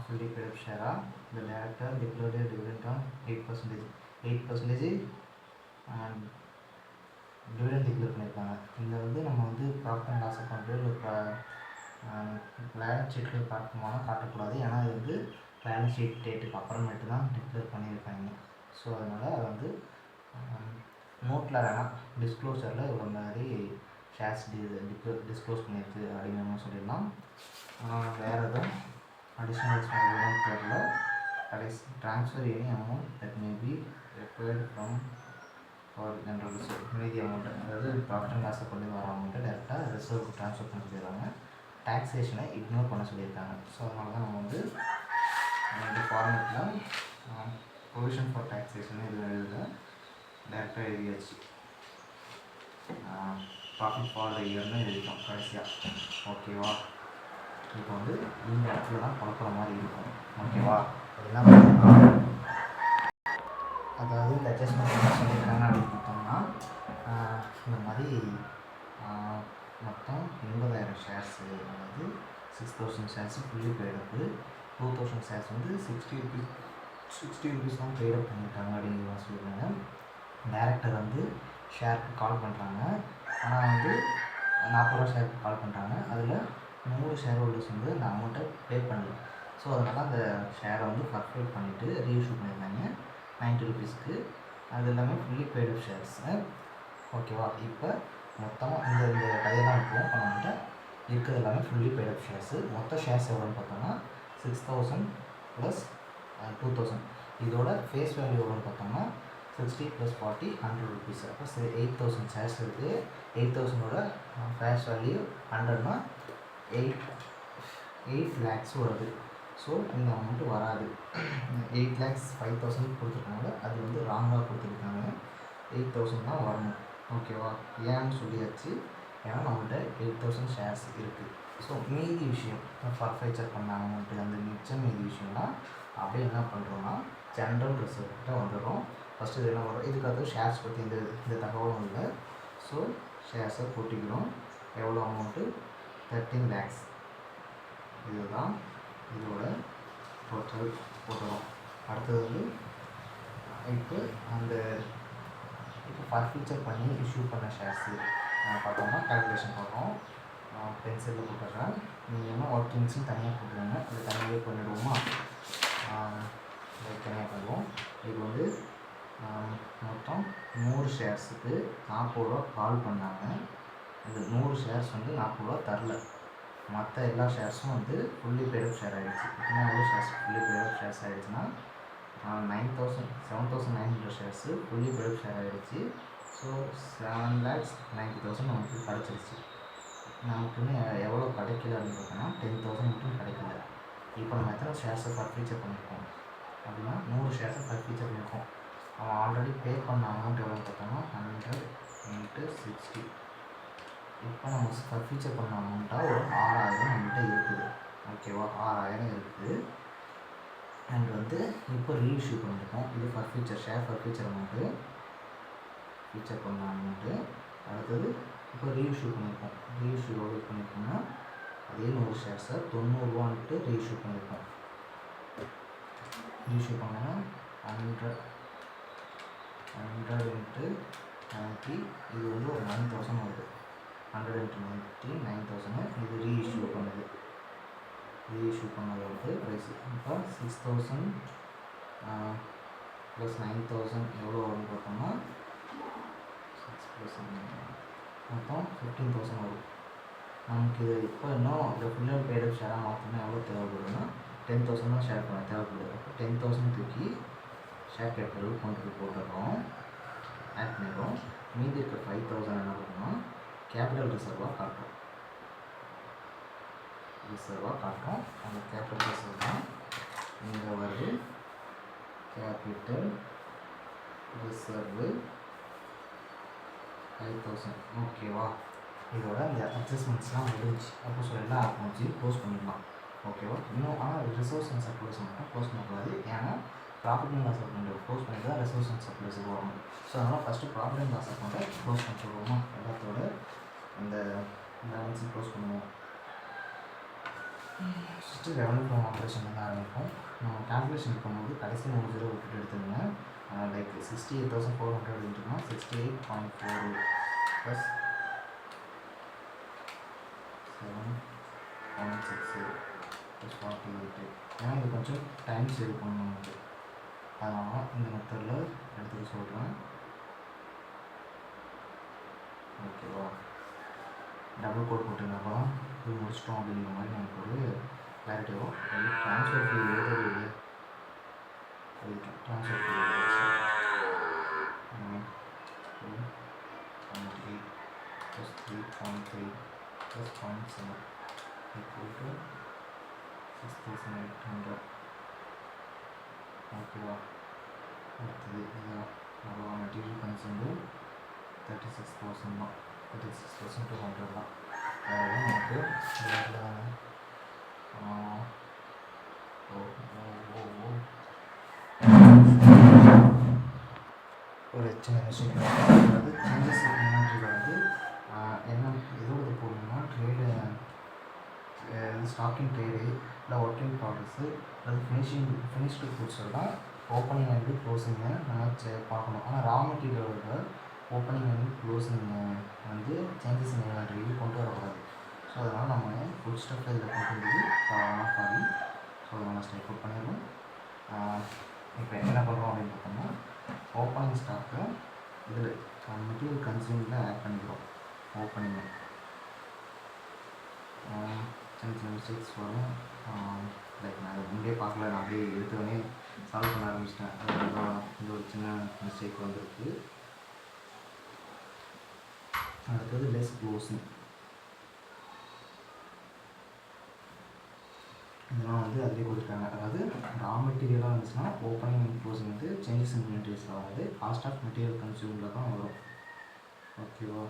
ஃபுல்லி பெய்டு ஷேராக இந்த director declared dividend on 8% dividend declare பண்ணியிருக்காங்க. இந்த வந்து நம்ம வந்து ப்ராஃபிட் அண்ட் லாஸ் அக்கௌண்ட்டு இல்லை பேலன்ஸ் ஷீட்டில் காட்டணுமானா காட்டக்கூடாது. ஏன்னா இது வந்து பேலன்ஸ் ஷீட் டேட்டுக்கு அப்புறமேட்டு தான் டிக்ளேர் பண்ணியிருக்காங்க. ஸோ அதனால் அதை வந்து நோட்டில் வேணால் டிஸ்க்ளோசரில் இவ்வளோ மாதிரி ஷேர்ஸ் டிஸ்க்ளோஸ் பண்ணியிருக்கு அப்படின்னு சொல்லிடலாம். வேறு எதுவும் அடிஷ்னல் எக்ஸ்பென்ஸ் தெரியல. கடைசி transfer any amount that may be required from for general reserve. மீதி அமௌண்ட்டு, அதாவது ப்ராஃபிட் அண்ட் லாஸை கொண்டு வர அமௌண்ட்டை டேரெக்டாக ரிசர்வுக்கு ட்ரான்ஸ்ஃபர் பண்ண சொல்லிடுறாங்க. டாக்ஸேஷனை இக்னோர் பண்ண சொல்லியிருக்காங்க. ஸோ அதனால தான் நம்ம வந்து இந்த ஃபார்மேட்டில் ப்ரொவிஷன் ஃபார் டாக்ஸேஷன் இது எழுத டேரெக்டாக எழுதியாச்சு. ப்ராஃபிட் ஃபார் த இயர்னு எழுதிட்டோம் கடைசியாக. ஓகேவா, இப்போ வந்து இந்த இடத்துல தான் குழப்புற மாதிரி இருக்கும். ஓகேவா, என்ன பார்த்தீங்கன்னா அதாவது இந்த அட்ஜஸ்ட்மெண்ட் என்ன சொல்லியிருக்காங்க அப்படின்னு பார்த்தோம்னா இந்த மாதிரி மொத்தம் 80,000 ஷேர்ஸு, அதாவது 6000 ஷேர்ஸ் ஃபுல்லி பெய்டப்பு. 2000 ஷேர்ஸ் வந்து 60 ருபீஸ் தான் பெய்டப் பண்ணியிருக்காங்க அப்படிங்கிற சொல்லியிருக்காங்க. டேரக்டர் வந்து ஷேருக்கு கால் பண்ணுறாங்க. ஆனால் வந்து 40 ரூபா ஷேருக்கு கால் பண்ணுறாங்க. அதில் 100 ஷேர் ஹோல்டர்ஸ் வந்து அந்த அமௌண்ட்டை பே பண்ணல. ஸோ அதனால் அந்த ஷேரை வந்து பர்ஃபெக்ட் பண்ணிவிட்டு ரீஇஷ்யூ பண்ணியிருந்தாங்க 90 ருபீஸ்க்கு. அது எல்லாமே ஃபுல்லி பெய்டு ஷேர்ஸு. ஓகேவா? இப்போ மொத்தமாக இந்த இந்த கதையெல்லாம் இருக்கும். இப்போ நம்மகிட்ட இருக்கிறது எல்லாமே ஃபுல்லி பெய்டு ஷேர்ஸு. மொத்த ஷேர்ஸ் எவ்வளோன்னு பார்த்தோம்னா 6000 ப்ளஸ் 2000. இதோட ஃபேஸ் வேல்யூ எவ்வளோன்னு பார்த்தோம்னா 60 + 40 100 ருபீஸ். அப்போ 8000 ஷேர்ஸ் இருக்குது. 8000ஓட ஃபேஸ் வேல்யூ 100னா 8 lakhs வருது. ஸோ இந்த அமௌண்ட்டு வராது. 8 lakhs 5000 கொடுத்துருக்காங்க. அது வந்து ராங்காக கொடுத்துருக்காங்க. 8000 தான் வரணும். ஓகேவா? ஏன்னு சொல்லியாச்சு. ஏன்னா நம்மகிட்ட 8000 ஷேர்ஸ் இருக்குது. ஸோ மீதி விஷயம் ஃபர்ஃபெக்சர் பண்ண அமௌண்ட்டு அந்த மிச்சம் மீதி விஷயம்லாம் அப்படியே என்ன பண்ணுறோன்னா ஜென்ரல் ரிசர்வ்கிட்ட வந்துடும். ஃபஸ்ட்டு இது என்ன வரும், இதுக்காக ஷேர்ஸ் பற்றி இந்த தகவலும் இல்லை. ஸோ ஷேர்ஸை கூட்டிக்கிறோம். எவ்வளோ அமௌண்ட்டு? 13 lakhs. இதுதான் இதோட டோட்டல் போட்டுறோம். அடுத்தது வந்து இப்போ ஃபர்ஃபீச்சர் பண்ணி இஷ்யூ பண்ண ஷேர்ஸு பார்த்தோம்னா கால்குலேஷன் பார்ப்போம். பென்சிலில் போட்டுடுறேன். நீங்கள் என்ன ஒர்க்கிங்ஸும் தனியாக போட்டுருங்க. அது தனியாகவே பண்ணிவிடுவோமா? தனியாக பண்ணுவோம். இது வந்து மொத்தம் 100 ஷேர்ஸுக்கு 40 ரூபா கால் பண்ணாங்க. இந்த 100 ஷேர்ஸ் வந்து 40 ரூபா தரல. மற்ற எல்லா ஷேர்ஸும் வந்து ஃபுல்லி பெய்டு ஷேர் ஆகிடுச்சு. இப்போ எவ்வளோ ஷேர்ஸ் ஃபுல்லி பெய்டு ஷேர்ஸ் ஆகிடுச்சுன்னா 7,900 ஷேர்ஸு ஃபுல்லி பெய்டு ஷேர் ஆகிடுச்சு. ஸோ 7,90,000 நமக்கு கிடச்சிருச்சு. நமக்குன்னு எவ்வளோ கிடைக்கல அப்படின்னு பார்த்தோன்னா 10,000 மட்டும் கிடைக்கல. இப்போ நம்ம எத்தனை ஷேர்ஸை ஃபர்ஃபீச்சர் பண்ணியிருக்கோம் அப்படின்னா 100 ஷேர்ஸை ஃபர்ஃபீச்சர் பண்ணியிருக்கோம். அவன் ஆல்ரெடி பே பண்ண அமௌண்ட் எவ்வளோன்னு பார்த்தோம்னா 100 × 60. இப்போ நம்ம ஃபர்ஃபீச்சர் பண்ண அமௌண்ட்டாக ஒரு 6000 நம்மகிட்ட இருக்குது. ஓகேவா? 6000 இருக்குது. அண்ட் வந்து இப்போ ரீஇஷ்யூ பண்ணியிருக்கோம். இது ஷேர் ஃபர்ஃபீச்சர் அமௌண்ட்டு, ஃபீச்சர் பண்ண அமௌண்ட்டு. அடுத்தது இப்போ ரீஇஷ்யூ பண்ணியிருக்கோம். ரீஇஷ்யூ எவ்வளோ பண்ணியிருக்கோம்னா அதே 100 ஷேர்ஸை 90 ரூபான்ட்டு ரீஇஷ்யூ பண்ணியிருக்கோம். ரீஇஷ்யூ பண்ணால் 100 × 90. இது வந்து ஒரு 9,000 வருது. 100 × 90 9,000. இது ரீஇஷ்யூ பண்ணுது. ரீஇஷ்யூ பண்ணது வந்து ப்ரைஸு. இப்போ 6,000 + 9,000 எவ்வளோ வரும்னு பார்த்தோம்னா 6 + 9 மொத்தம் 15,000 வரும். நமக்கு இது இப்போ இன்னும் இந்த ஃபுல் அண்ட் பெய்டு ஷேராக மாற்றணும்னா எவ்வளோ தேவைப்படுதுன்னா 10,000 தான் ஷேர் பண்ண தேவைப்படுது. அப்போ 10,000 தூக்கி ஷேர் கேபிட்டல் கொண்டு போட்டுடுறோம், ஆட் பண்ணிடுறோம். மீதி இருக்க 5,000 என்ன பண்ணோம்னா கேபிட்டல் ரிசர்வாக காட்டுறோம். அந்த கேபிட்டல் ரிசர்வ் தான் இங்கே வருது. Capital reserve 5,000. ஓகேவா? இதோட இந்த அட்ஜஸ்ட்மெண்ட்ஸ்லாம் முடிஞ்சு. அப்போ ஸோ எல்லா அக்கௌண்ட்ஸையும் க்ளோஸ் பண்ணிடலாம். ஓகேவா? இன்னும் ஆனால் ரிசர்வ்ஸ் அண்ட் சர்ப்ளஸ் மட்டும் க்ளோஸ் பண்ணக்கூடாது. ஏன்னா ப்ராஃபிட் அண்ட் லாஸ் அக்கௌண்ட்டை க்ளோஸ் பண்ணி தான் ரிசர்வ்ஸ் அண்ட் சர்ப்ளஸுக்கு வரணும். ஸோ அதனால் ஃபஸ்ட்டு ப்ராஃபிட் அண்ட் லாஸ் அக்கௌண்ட்டை க்ளோஸ் பண்ணிடுவோமா? எல்லாத்தோட அந்த பேலன்ஸையும் க்ளோஸ் பண்ணுவோம். ஃபஸ்ட்டு ரெவன்யூ ஃப்ரம் ஆப்ரேஷன் வந்து ஆரம்பிப்போம். நம்ம கால்குலேஷன் பண்ணும்போது கடைசி 3 0 விட்டுட்டு எடுத்துங்க. லைக் 68,400 இருந்துச்சுன்னா 68.4 + 7.60 + 48. ஏன்னா இது கொஞ்சம் டைம் சேவ் பண்ணணும் நமக்கு. அதனால் இந்த மெத்தடில் எடுத்துக்க சொல்கிறேன். ஓகேவா? டபுள் கோட் போட்டுருந்தப்போ இது முடிச்சிட்டோம் அப்படிங்கிற மாதிரி நமக்கு ஒரு கிளாரிட்டி வரும். ட்ரான்ஸ்ஃபர் ஃபீ எழுதவே இல்லை. ட்ரான்ஸ்ஃபர் ஃபீ 3.3 + 3.3 + 0.7 = 6,800. ஓகேவா? அடுத்தது இதுதான் அவ்வளோ மெட்டீரியல் கன்சூம்டு 36,000 தான். 36,200 தான். அதாவது நமக்கு ஒரு சின்ன விஷயம். அதாவது சேஞ்சஸ் இன்வென்ட்ரியில் வந்து என்ன எதோடு போடணும்னா ட்ரேடு ஸ்டாக்கிங் ட்ரேடு இல்லை ஒர்க் இன் ப்ராக்ரஸ்ஸு அது ஃபினிஷ்டு கூட்ஸில் தான் ஓப்பனிங் அண்ட் க்ளோசிங்கை நம்ம பார்க்கணும். ஆனால் ரா மெட்டீரியலோட ஓப்பனிங் அண்ட் க்ளோசிங்கை வந்து சேஞ்சஸ் இன் இன்வென்டரிக்கு கொண்டு வரக்கூடாது. ஸோ அதனால் நம்ம ஃபுல் ஸ்டாக் இதில் கொண்டு வந்து ஆஃப் ஆகி ஸோ நம்ம ஸ்ட்ரைக் அவுட் பண்ணிடலாம். இப்போ என்ன பண்ணுறோம் அப்படின்னு பார்த்தோம்னா ஓப்பனிங் ஸ்டாக்கை இதில் மெட்டீரியல் கன்சியூமில் ஆட் பண்ணிக்கிறோம். ஓப்பனிங் சின்ன சின்ன மிஸ்டேக்ஸ் வரும். லைக் நான் முன்னே பார்க்கல, நான் அப்படியே எடுத்தவொடனே சால்வ் பண்ண ஆரம்பிச்சிட்டேன். அதனால இந்த ஒரு சின்ன மிஸ்டேக் வந்திருக்கு. அடுத்தது லெஸ் க்ளோசிங். இதெல்லாம் வந்து அதிலே கொடுத்துருக்காங்க. அதாவது ரா மெட்டீரியலாக இருந்துச்சுன்னா ஓப்பனிங் அண்ட் க்ளோசிங் வந்து சேஞ்சஸ் இன் இன்வென்டரிஸில் வராது, காஸ்ட் ஆஃப் மெட்டீரியல் கன்சியூமில் தான் வரும். ஓகேவா?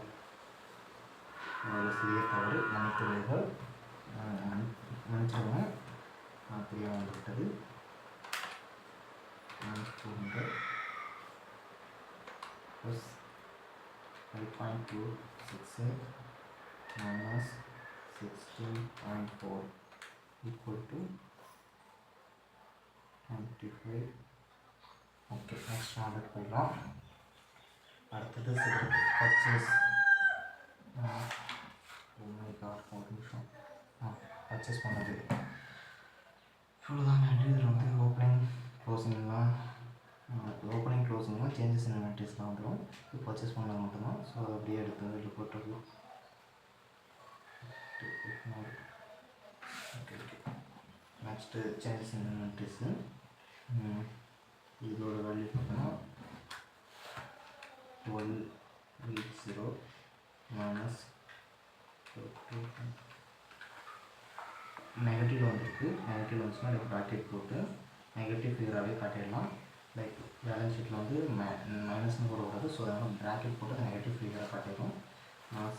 அதில் சிறிய தவறு மன்னித்துள்ளார்கள், மன்னிச்சிடுங்க. தெரிய வந்துவிட்டது. 200 + 5.268 - 16.4 = 25. ஓகே, நெக்ஸ்ட் ஆர்டர் போயிடலாம். அடுத்தது பர்ச்சேஸ். ஒரு நிமிஷம். பர்ச்சேஸ் பண்ணது இவ்வளோதாங்க. இதில் வந்து ஓப்பனிங் க்ளோசிங்லாம் சேஞ்சஸ் இன் இன்வென்டரிஸ்லாம் வந்துடும். இது பர்ச்சேஸ் பண்ணது மட்டும்தான். ஸோ அதை அப்படியே எடுத்து இதில் போட்டுருக்கோம். Okay next changes in inventories. இதோட வேல்யூ பார்த்தோன்னா 1280 - நெகட்டிவ் வந்துருக்கு. நெகட்டிவ் வந்துச்சுன்னா லைக் ப்ராக்கெட் போட்டு நெகட்டிவ் ஃபிகராகவே காட்டிடலாம். லைக் பேலன்ஸ் ஷீட்டில் வந்து மைனஸ்னு போடக்கூடாது. ஸோ அதனால் ப்ராக்கெட் போட்டு அந்த நெகட்டிவ் ஃபிகராக காட்டிடும்.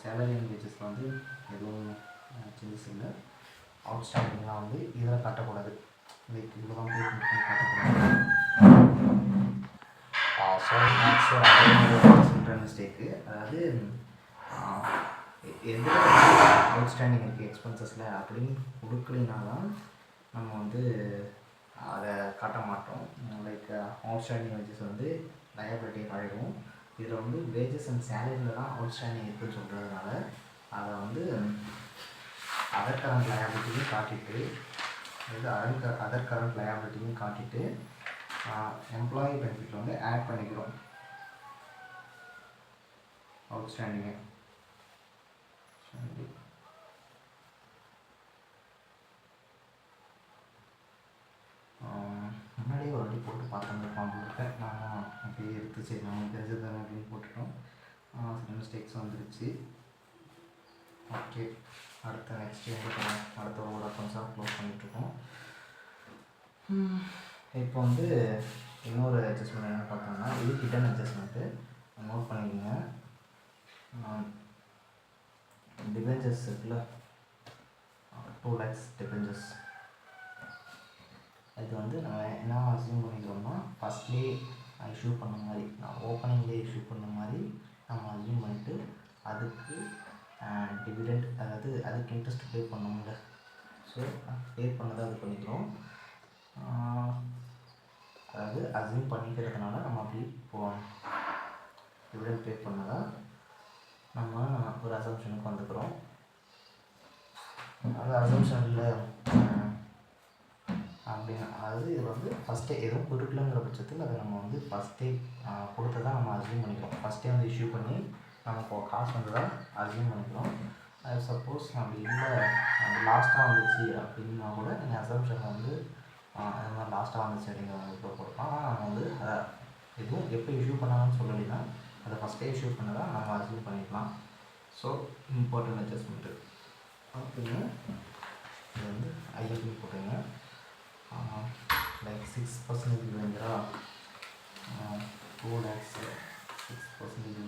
சேலரி அண்ட் வேஜஸில் வந்து எதுவும் சேஞ்சஸ் இல்லை. அவுட்ஸ்டாண்டிங்லாம் வந்து இதில் காட்டக்கூடாது. லைக் இவ்வளோ தான் பே பண்ணி காட்டக்கூடாது. சொல்கிற மிஸ்டேக்கு. அதாவது எந்த அவுட்ஸ்டாண்டிங் இருக்குது எக்ஸ்பென்சஸில் அப்படின்னு கொடுக்கலினாதான் நம்ம வந்து அதை காட்ட மாட்டோம். லைக் அவுட்ஸ்டாண்டிங் வேஜஸ் வந்து லயபிலிட்டியை காட்டிடுவோம். இதில் வந்து வேஜஸ் அண்ட் சேலரியில் தான் அவுட்ஸ்டாண்டிங் இருக்குதுன்னு சொல்கிறதுனால அதை வந்து அதர் கரண்ட் லயபிலிட்டியும் காட்டிட்டு அதர் கரண்ட் லயபிலிட்டியும் காட்டிட்டு எம்ப்ளாயி பெனிஃபிட்டில் வந்து ஆட் பண்ணிக்கிறோம் அவுட்ஸ்டாண்டிங்கை. முன்னாடியே ஒரு வாட்டி போட்டு பார்த்துருக்கேன். நான் அப்படியே எடுத்து சரி நமக்கு தெரிஞ்சது தானே அப்படின்னு போட்டுட்டோம். சில மிஸ்டேக்ஸ் வந்துருச்சு. ஓகே, அடுத்த நெக்ஸ்ட் அடுத்த ஒரு அக்கௌண்ட்ஸாக க்ளோஸ் பண்ணிகிட்ருக்கோம். இப்போ வந்து இன்னொரு அட்ஜஸ்ட்மெண்ட் என்ன பார்த்தோம்னா இது ஹிடன் அட்ஜஸ்ட்மெண்ட்டு. நோட் பண்ணிக்கோங்க. டிபெஞ்சர்ஸ் இருக்குல்ல, 2 lakhs டிபெஞ்சர்ஸ். இது வந்து நம்ம என்ன அசியூம் பண்ணிக்கிறோம்னா ஃபஸ்ட்லேயே இஷ்யூ பண்ண மாதிரி, ஓப்பனிங்லேயே இஷ்யூ பண்ண மாதிரி நம்ம அசியூம் பண்ணிவிட்டு அதுக்கு டிவிடெண்ட், அதாவது அதுக்கு இன்ட்ரெஸ்ட் பே பண்ணோம்ல, ஸோ பே பண்ணதை அது பண்ணிக்கிறோம். அதாவது அசியூம் பண்ணிக்கிறதுனால நம்ம அப்படி போவோம். டிவிடெண்ட் பே பண்ணதா நம்ம ஒரு அசம்ஷனுக்கு வந்துக்கிறோம். அது அசம்ஷன் இல்லை அப்படின்னு, அதாவது இது வந்து ஃபஸ்ட்டே எதுவும் கொடுக்கலங்கிற பட்சத்தில் அதை நம்ம வந்து ஃபஸ்ட்டே கொடுத்ததான் நம்ம அசியூம் பண்ணிக்கிறோம். ஃபஸ்ட்டே வந்து இஷ்யூ பண்ணி நமக்கு காசு வந்ததாக அசியூம் பண்ணிக்கிறோம். அது சப்போஸ் அப்படி இல்லை லாஸ்ட்டாக வந்துச்சு அப்படின்னா கூட நீங்கள் அசம்ஷன் வந்து அது மாதிரி லாஸ்ட்டாக வந்துச்சு அப்படிங்கிறவங்களுக்கு கொடுக்கலாம். ஆனால் நம்ம வந்து அதை எதுவும் எப்போ இஷ்யூ பண்ணாங்கன்னு சொல்லலைன்னா அதை ஃபஸ்ட்டே இஷ்யூ பண்ணதான் நம்ம அசியூம் பண்ணிக்கலாம். ஸோ இம்பார்ட்டன்ட் அட்ஜஸ்ட்மெண்ட்டு பார்த்துங்க. இது வந்து ஐஎல்பி போட்டுங்க. Like 6% வேணுங்கிறா 2 lakhs 6%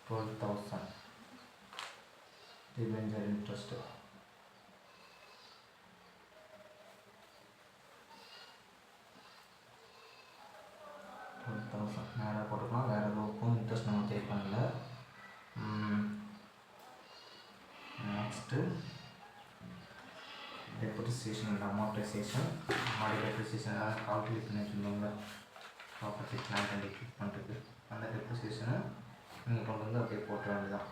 12,000 debenture interest. நேராக போட்டுக்கலாம். வேறு எதுவும் இன்ட்ரெஸ்ட் நம்ம பே பண்ணல. நெக்ஸ்ட்டு டெப்ரிசியேஷன் அண்ட் அமார்டைசேஷன் மாடி டெப்ரிசியேஷன் கால்குலேட் பண்ணி வச்சுருந்தோம்ல ப்ராப்பர்ட்டி பிளான்ட் அண்ட் எக்யூப்மெண்ட்டுக்கு அந்த டெப்ரிசியேஷனை நீங்கள் கொண்டு வந்து அப்படியே போட்ட வேண்டியதான்.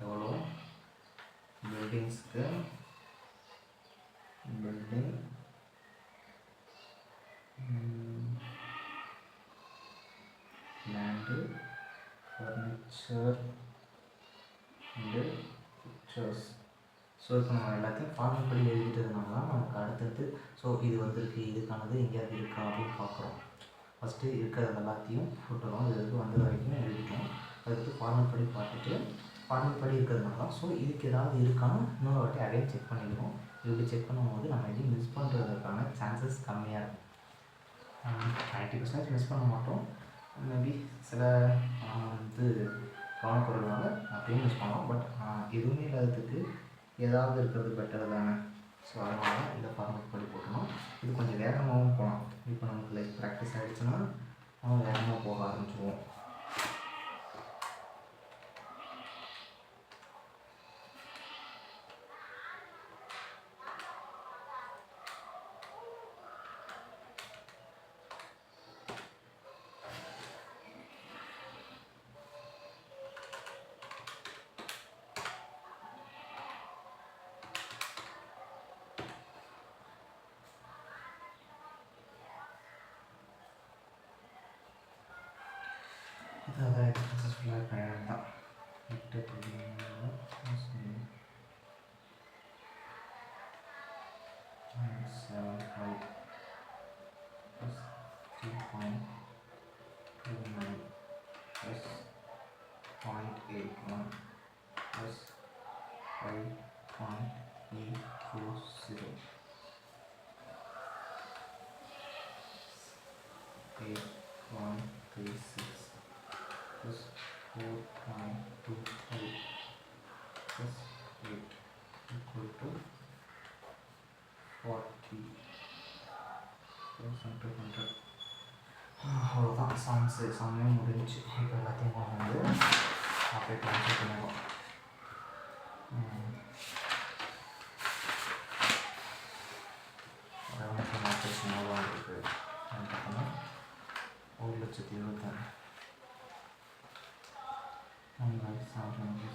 எவ்வளோ பில்டிங்ஸ்க்கு building land furniture and fixtures. So இப்போ நம்ம எல்லாத்தையும் ஃபார்மல் படி எழுதிட்டதுனால தான் நமக்கு அடுத்தடுத்து ஸோ இது வந்திருக்கு இதுக்கானது எங்கேயாவது இருக்கா அப்படின்னு பார்க்குறோம். ஃபஸ்ட்டு இருக்கிறது எல்லாத்தையும் போட்டுறோம், இதுக்கு வந்தது வரைக்கும் எழுதிட்டோம். அதுக்கு ஃபார்மல் படி பார்த்துட்டு ஃபார்மல் படி இருக்கிறதுனால தான் ஸோ இதுக்கு ஏதாவது இருக்கான்னு இன்னொரு வாட்டி அகைன் செக் பண்ணிடுவோம். இப்படி செக் பண்ணும்போது நம்ம எதையும் மிஸ் பண்ணுறதுக்கான சான்சஸ் கம்மியாக இருக்கும். 90% மிஸ் பண்ண மாட்டோம். மேபி சில கவனக்குறைவாக அப்படியும் மிஸ் பண்ணோம். பட் எதுவுமே இல்லாததுக்கு ஏதாவது இருக்கிறது பெட்டர் தானே. ஸோ அதனால் இந்த ஃபார்மேட் படி போட்டணும். இது கொஞ்சம் வேகமாகவும் போகலாம். இப்போ நமக்கு லைக் ப்ராக்டிஸ் ஆகிடுச்சுன்னா நம்ம வேகமாக போக ஆரம்பிச்சிடுவோம். அதான் சக்ஸஸ்ஃபுல்லாக பயணம் தான். 8.75 plus 3.29 plus 0.81 plus 5.840 8.36 plus 4.25 plus 8 equal to 40,200. அவ்வளோதான். சம்மே முடிஞ்சு. இப்போ எல்லாத்தையும் வந்து அப்படியே ட்ரான்ஸ்ஃபர் பண்ணிடுவோம். ரெவன்யூ ஆப்ரேஷன் எவ்வளோ இருக்குது பார்த்தோம்னா 1,76,000 1,700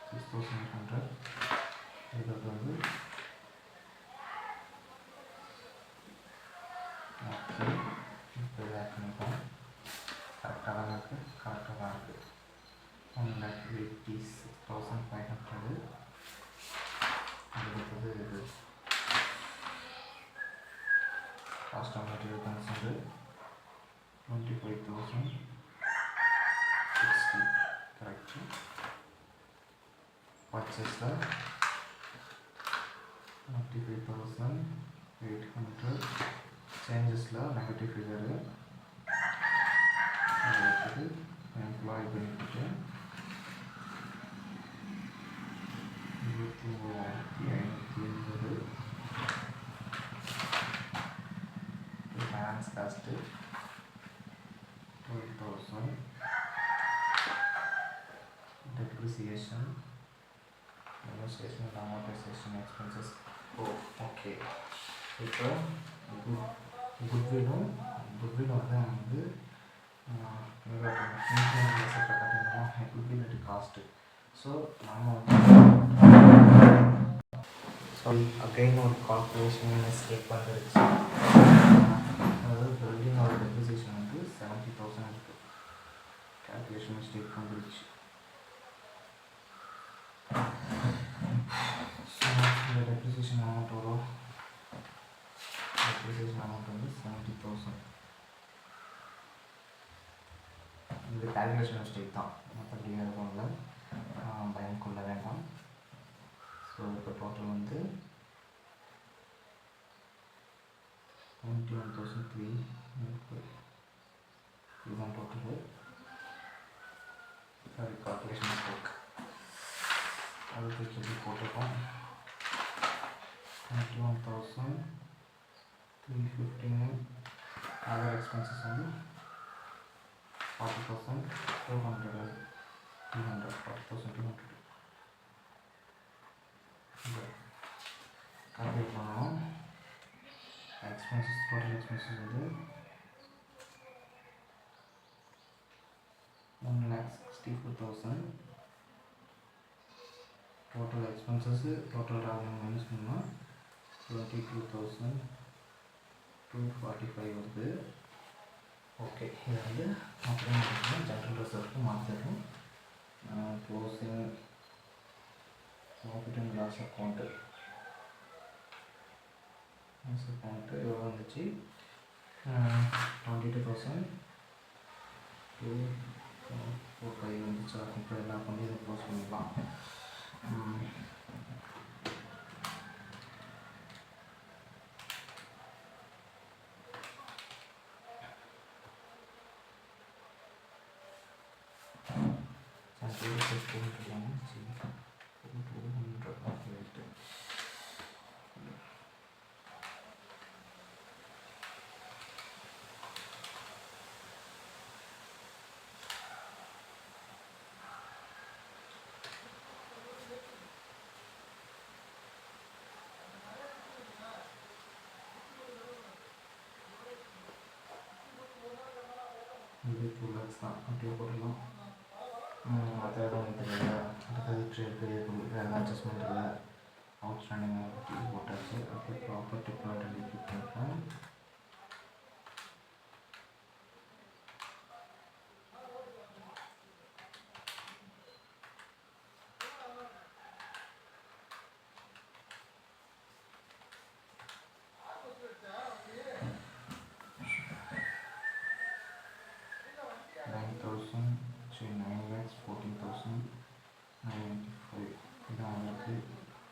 6,800 இதுக்கு வந்து ஓகே. இப்போ ஆட் பண்ணிப்போம். கரெக்டாக தான் இருக்குது. 1,86,500. அடுத்தது cost of material consumed 25,060 correct. பர்ச்சேஸில் 25,800. சேஞ்சஸில் நெகட்டிவ் ஃபிகரு. அடுத்தது employee benefit 29,580. Finance cost 12,000. depreciation, demonstration and amortization expenses. Okay. இப்போ குட்வில்லும் வந்து நம்ம வந்து குட்வில் அட் காஸ்ட்டு. ஸோ நம்ம வந்து அகைன் ஒரு கால்குலேஷன் மிஸ்டேக் வந்துருச்சு. அதாவது பில்டிங்கோட டெப்ரிசியேஷன் வந்து 70,000 இருக்குது. கால்குலேஷன் மிஸ்டேக் வந்துருச்சு. ஸோ இந்த டெப்ரிசியேஷன் அமௌண்ட் வரும். டெப்ரிசியேஷன் அமௌண்ட் வந்து 70,000. இது கால்குலேஷன் மிஸ்டேக் தான், மற்றபடி எதுவும் இல்லை, பயம் கொள்ள வேண்டாம். ஸோ இப்போ டோட்டல் வந்து 21,300 இதுதான் டோட்டலு. Sorry, calculation mistake. அதுக்கு சொல்லி போட்டிருக்கோம் 21,315. அதர் எக்ஸ்பென்சஸ் வந்து 40,200. 200 40,200 கால்குலேட் பண்ணணும். எக்ஸ்பென்சஸ் டோட்டல் எக்ஸ்பென்சஸ் வந்து 1,64,000. Total expenses total revenue minus பண்ணால் 22,245 வருது. ஓகே, இதை வந்து அப்படியே ஜென்ரல் ரிசர்வ்க்கு மாற்றிடும். Closing profit and loss account எவ்வளோ வந்துச்சு? 22,245 வந்துச்சு. இப்போ எல்லா பண்ணி இதை க்ளோஸ் பண்ணிடலாம். இது 2 lakhs தான். அப்படியே போட்டுடலாம். மற்ற எதுவும் தெரியல. அடுத்தது ட்ரேட் வேரியபிள் வேறு அட்ஜஸ்ட்மெண்ட் இல்லை. அவுட்ஸ்டாண்டிங் போட்டாச்சு. அப்படியே property plant and equipment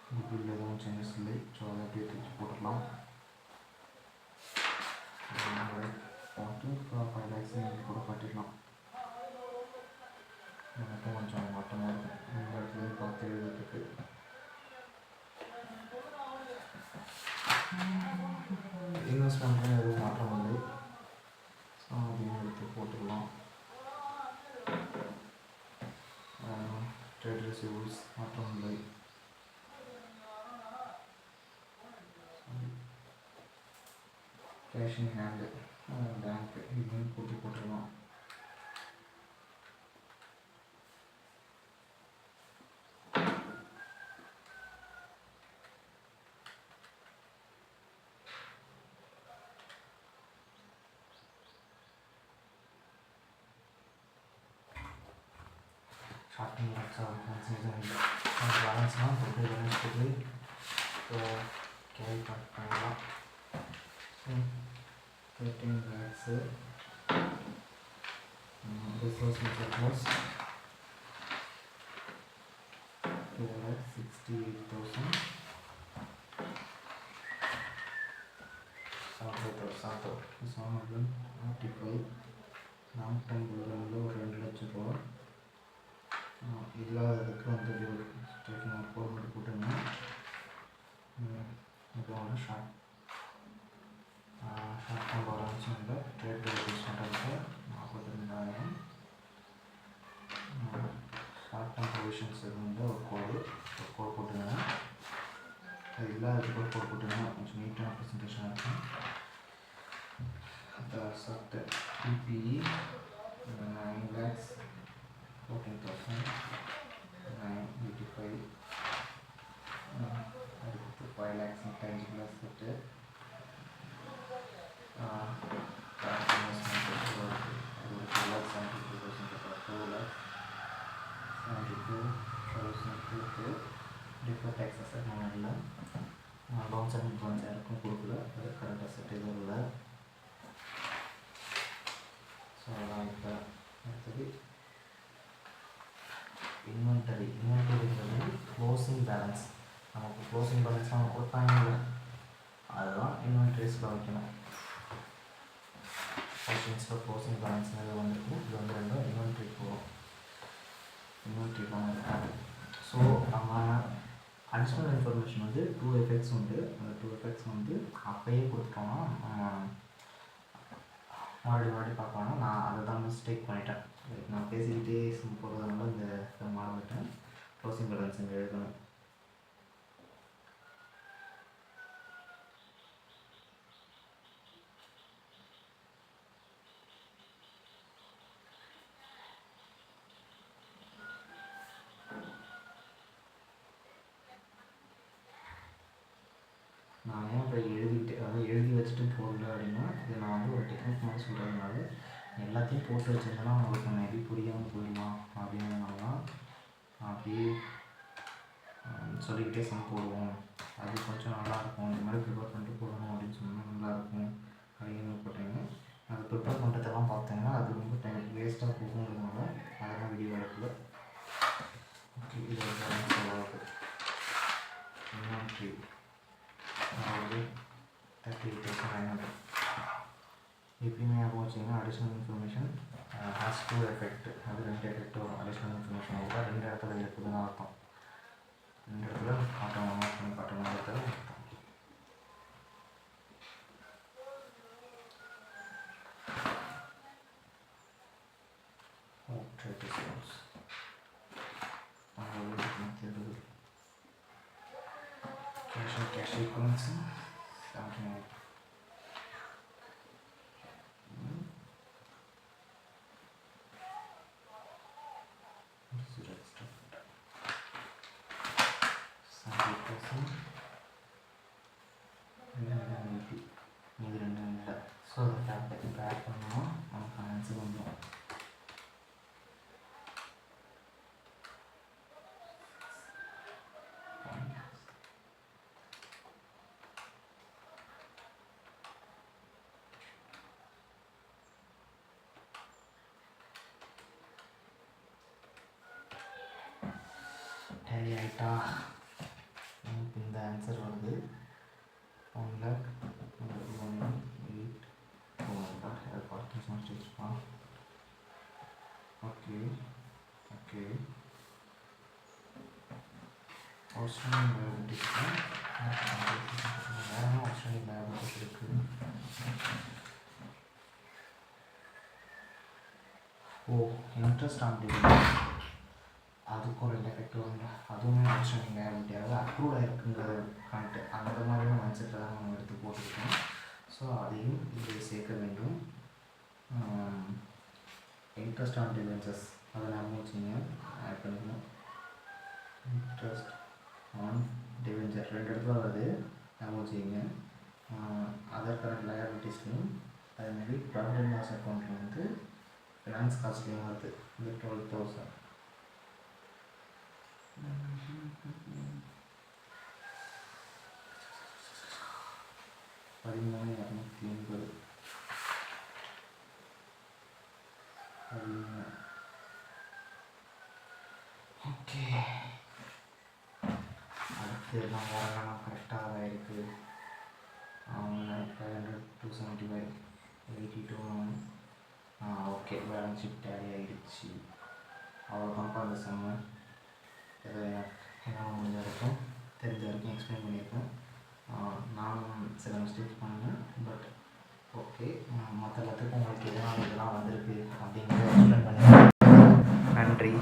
goodwill எதுவும் சேஞ்சஸ் இல்லை. ஸோ அதை அப்படியே தூக்கி போட்டுடலாம். போட்டு 5 lakhs கூட காட்டிடலாம். மட்டும் கொஞ்சம் மாட்டமாக இருக்கும். இந்த இடத்துல பார்த்து எழுதுறதுக்கு இன்வெஸ்ட்மெண்ட்டும் எதுவும் மாற்றம் இல்லை. ஸோ அப்படின்னு எடுத்து போட்டுடலாம். ட்ரேட் ரிசீவபிள்ஸ் மாற்றம் இல்லை. கேஷ் இன் ஹேண்டு பேங்க் இதுன்னு போட்டுடலாம். ஷார்ட் டர்ம் பேலன்ஸ்லாம் போட்டு பேலன்ஸ் போட்டு கேரி பண்ணலாம். 13 lakhs resource surplus 2,68,000 45 long time கோல்டில் ஒரு 2 லட்சம் ரூபா இல்லாததுக்கு வந்து ஸ்டேஷன் ஒரு 400 போட்டுருங்க. இதோட ஷார்ட் டர்ம் பேலன்ஸ் வந்து ட்ரேட் வேரியபிள்ஸ் பண்ணுறதுக்கு 42,000. ஷார்ட் டர்ம் ப்ரொவிஷன்ஸ் இது வந்து ஒரு கோடு போட்டுருங்க. அது இல்லாததுக்கு ஒரு கோடு போட்டுருங்க. கொஞ்சம் நீட்டான ப்ரெசன்டேஷனாக இருக்கும். அந்த சர்ட் PPE 9,14,985 அடுத்து 5 lakhs intangible asset deferred tax asset நான் இல்லை. லோன்ஸ் அண்ட் அட்வான்ஸ் யாருக்கும் கொடுக்கல. அது கரண்ட் அசட் எதுவும் இல்லை. ஸோ அதான் இப்போ அடுத்தது இன்வென்டரிங்கிறது க்ளோசிங் பேலன்ஸ். நமக்கு க்ளோசிங் பேலன்ஸ் அவங்க கொடுத்தாங்க, அதுதான் இன்வென்டரிஸில் வைக்கணும். ஃபர்ஸ்ட் க்ளோசிங் பேலன்ஸ்ங்கிறது வந்துருக்கு. இது வந்து ரெண்டும் இன்வென்ட்ரி போகும். இன்வென்ட்ரி பண்ண ஸோ நம்ம அடிஷ்னல் இன்ஃபர்மேஷன் வந்து 2 எஃபெக்ட்ஸ் உண்டு. அந்த 2 எஃபெக்ட்ஸ் வந்து அப்போயே கொடுத்துட்டோம்னா மறுபடியும் பார்க்கணும். நான் அதை தான் மிஸ்டேக் பண்ணிட்டேன். நான் பேசிக்கிட்டே போகிறதுனால இந்த மறந்துட்டேன். க்ளோசிங் பேலன்ஸ் இங்கே எழுதணும். நான் ஏன் இப்போ எழுதிட்டு அதாவது எழுதி வச்சுட்டு போடல அப்படின்னா, இதை நான் வந்து ஒரு டெக்னிக் மாதிரி சொல்கிறதுனால எல்லாத்தையும் போட்டு வச்சுருந்தேன்னா உங்களுக்கு மேபி புரியாமல் போயிடலாம் அப்படின்றதுனால தான் அப்படியே சொல்லிக்கிட்டே சம் போடுவோம். அது கொஞ்சம் நல்லாயிருக்கும், இந்த மாதிரி ப்ரிப்பேர் பண்ணிட்டு போடணும் அப்படின்னு சொன்னால் நல்லாயிருக்கும் அப்படின்னு போட்டீங்க. அது ப்ரிப்பேர் பண்ணுறதெல்லாம் பார்த்தீங்கன்னா அது ரொம்ப டைம் வேஸ்ட்டாக போகுங்கிறதுனால அதெல்லாம் வீடியோ எடுக்கல. ஓகே, இது செலவுக்கு இன்னொன்று அதாவது 38,900. எப்பயுமே ஞாபகம் வச்சிங்கன்னா additional information has two effect. அது 2 எஃபெக்ட் வரும். அடிஷ்னல் இன்ஃபர்மேஷன் கூட 2 இடத்துல இருக்குதுன்னு அர்த்தம். 2 இடத்துல காட்டணும், நோட் பண்ணி காட்டணும் இடத்துல அர்த்தம். Cash equivalence 79. ஸோ அதை பேக் பண்ணோம், நமக்கு ஆன்சர் வந்துடும். டேலி ஆகிட்டா நமக்கு இந்த ஆன்சர் வருது. 1,18,4. ஓகே ஓகே, அவுட்ஸ்டாண்டிங் லைபிலிட்டிஸ் வேறு அவுட்ஸ்டாண்டிங் லைபிலிட்டிஸ் இருக்குது. இன்ட்ரெஸ்ட் ஆன் டிவிடெண்ட் அதுக்கும் 2 எஃபெக்ட் வருங்க. அதுவுமே அவுட்ஸ்டாண்டிங் லைபிலிட்டி, அதாவது அப்ரூவ்ட் ஆகிருக்குங்கிற கணக்கு அந்த மாதிரியான மைண்ட் செட்டில் தான் நம்ம எடுத்து போட்டுருக்கோம். ஸோ அதையும் இதில் சேர்க்க வேண்டும். இன்ட்ரெஸ்ட் ஆன் டிவென்சஸ் அதை ஞாபகம் வச்சுங்க, ஆட் பண்ணிக்கணும். இன்ட்ரெஸ்ட் ஆன் டிவென்ச்சர் 2 இடத்துல வருது, ஞாபகம் வச்சுக்கிங்க. அதர் கரண்ட் லயபிலிட்டிஸ்லையும் அதேமாதிரி ப்ராஃபிட் அண்ட் லாஸ் அக்கௌண்ட்டில் வந்து ஃபினான்ஸ் காஸ்ட்லேயும் வருது. இந்த 12,000 13,280. ஓகே, அடுத்து எல்லாம் வரலாம் கரெக்டாக தான் இருக்குது. 500, 275, 82. ஓகே, பேலன்ஸ் ஷீட் டேலி ஆகிடுச்சு. அவ்வளோதான்ப்பா அந்த செம்மு. என்ன முடிஞ்ச வரைக்கும் தெரிஞ்ச வரைக்கும் எக்ஸ்பிளைன் பண்ணியிருக்கேன். நானும் சில மிஸ்டேக்ஸ் பண்ணேன், பட் ஓகே. மற்ற எல்லாத்துக்கும் உங்களுக்கு இதெல்லாம் வந்திருக்கு அப்படிங்கிறத எக்ஸ்பிளைன் பண்ணியிருக்கேன். நன்றி.